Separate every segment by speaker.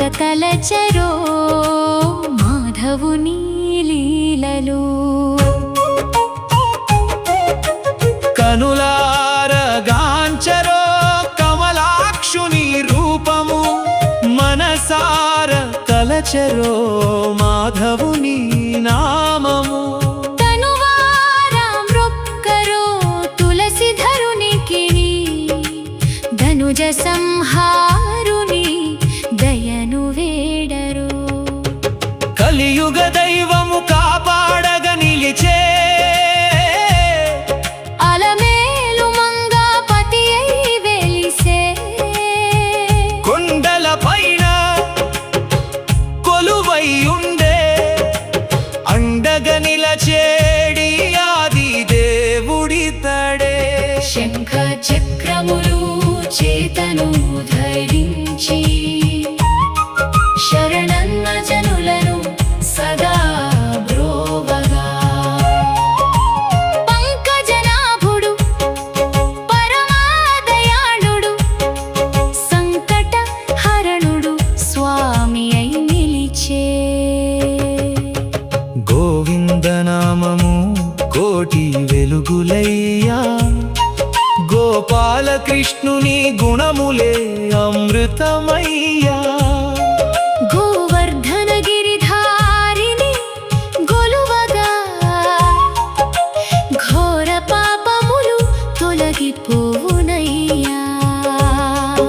Speaker 1: తలచరో మాధవుని లీలలు
Speaker 2: కనులారగాంచరో కమలాక్షుని రూపము మనసార తలచరో మాధవుని నామము
Speaker 1: తనువార మృక్కరో తులసిధరునికి ధనుజ సంహారుని దయను వేడరు
Speaker 2: కలియుగ దైవము కాపాడగ నిలిచే
Speaker 1: అలమేలు మంగాపతి అయి వెలిసే
Speaker 2: కొండల పైన కొలువై ఉండే అండగ నిలచేడి ఆది దేవుడితడే
Speaker 1: శంఖ చక్రములు చేతను ధరించి శరణన్న జనులను సదా బ్రోవగా పంకజనాభుడు పరమాదయాళుడు సంకట హరణుడు స్వామి అయి నిలిచే
Speaker 2: గోవిందనామము కోటి వెలుగులయ్యా గోపాలకృష్ణుని గుణములే అమృతమయ్యా
Speaker 1: గోవర్ధన గిరిధారిని గొలువగా ఘోర పాపములు తొలగిపోవునయ్యా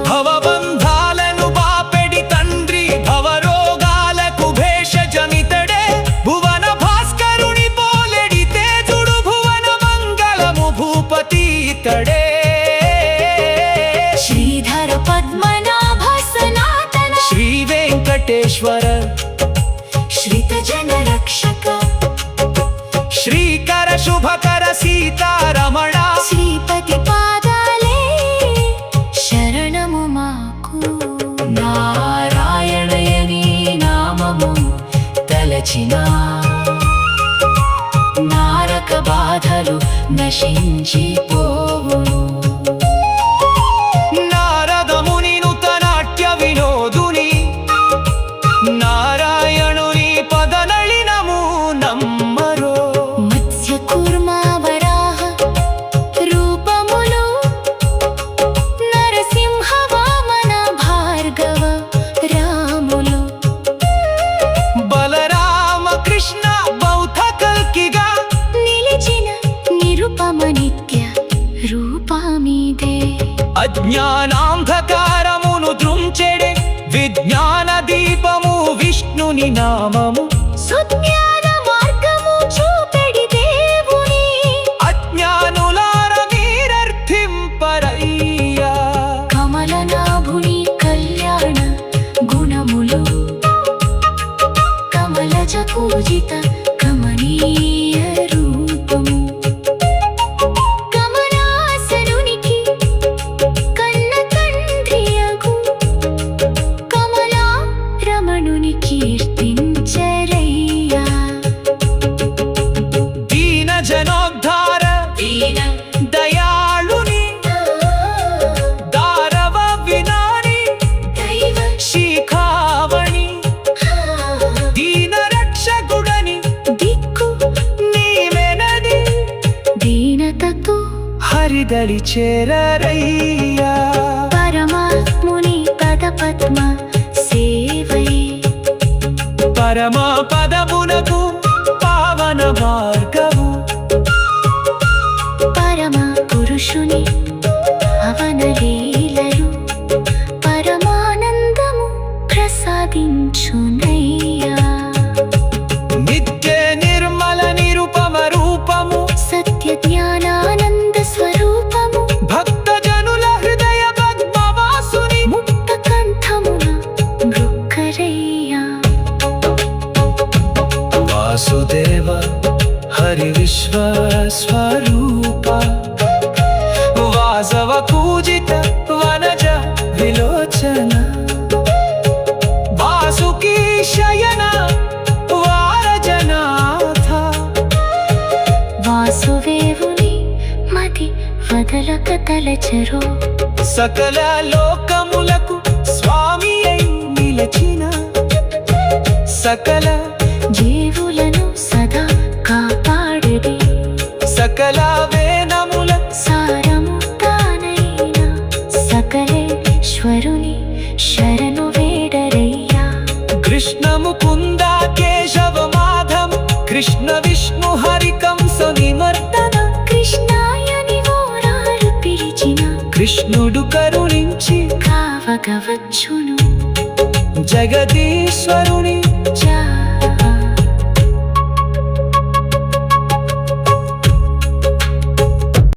Speaker 2: భవబంధాలను బాపెడి తండ్రి భవరోగాలకు భేషజమితడే భువన భాస్కరుని పోలెడి తేజుడు భువన మంగళము భూపతి ఇతడే
Speaker 1: శ్రీధర పద్మనాభ సనాతన
Speaker 2: శ్రీ వెంకటేశ్వర
Speaker 1: శ్రిత జన రక్షక
Speaker 2: శ్రీకర శుభకర సీతారమణ
Speaker 1: శ్రీపతి పాదాలే శరణము మాకు నారాయణయని నామము తలచిన నారక బాధలు నశించిపోవును
Speaker 2: నారదముని నూతనాట్య వినోదుని నారాయణుని పదనళినము నమ్మరో
Speaker 1: మత్స్య కూర్మ వరాహ రూపములు నరసింహ వామన భార్గవ రాములు
Speaker 2: బలరామ కృష్ణ బౌద్ధ కల్కిగా
Speaker 1: నిలిచిన నిరుపమ నిత్య రూపమిదే
Speaker 2: అజ్ఞానాంధకారమును దృంచెడే విజ్ఞాన దీపము విష్ణుని నామము
Speaker 1: సుజ్ఞాన మార్గము చూపెడి దేవుని
Speaker 2: అజ్ఞానులార మీరర్థింపరయ్యా
Speaker 1: కమలనాభుని కళ్యాణ గుణములు కమలజ పూజిత కమనీయ రూపము కమలాసనునికి కన్న తండ్రియగు కమలా రమణుని కీర్తించరయ్యా
Speaker 2: దీన జనోద్ధార
Speaker 1: దీన
Speaker 2: దయాళుని దారవ వినాని
Speaker 1: దైవ
Speaker 2: శిఖావణి దీన రక్షకుడని
Speaker 1: దిక్కు
Speaker 2: నీవెనది
Speaker 1: దీనతతో
Speaker 2: హరిదలి చేరరయ్యా
Speaker 1: పరమాత్ముని పదపద్మ సేవై
Speaker 2: పరమ పదమునకు పావన మార్గము
Speaker 1: పరమ పురుషుని అవన లీలలు పరమానందము ప్రసాదించునయ్యా
Speaker 2: నిత్య నిర్మల నిరుపమ రూపము
Speaker 1: సత్య జ్ఞానానంద స్వరూపము
Speaker 2: భక్త జనుల హృదయ పద్మవాసుని
Speaker 1: ముక్త కంఠమున మృక్కరయ్యా
Speaker 2: వాసుదేవ హరి విశ్వ స్వరూప వాసవ పూజిత వనజ విలోచన వాసుకీ శయన వారజనాథ
Speaker 1: వాసుదేవుని మది వదలక తలచరో
Speaker 2: సకల లోకములకు స్వామి అయి నిలిచిన సకల
Speaker 1: జీవులను సదా కాపాడడి
Speaker 2: సకల వేనముల
Speaker 1: సారము తానైన సకలేశ్వరుని శరణు వేడరయ్యా
Speaker 2: కృష్ణ ముకుంద కేశవ మాధవ కృష్ణ విష్ణు హరి కంస నిమర్దన
Speaker 1: కృష్ణాయని ఓరాలు పిలిచిన
Speaker 2: కృష్ణుడు కరుణించి
Speaker 1: కావగవచ్చును
Speaker 2: జగదీశ్వరుని
Speaker 1: జా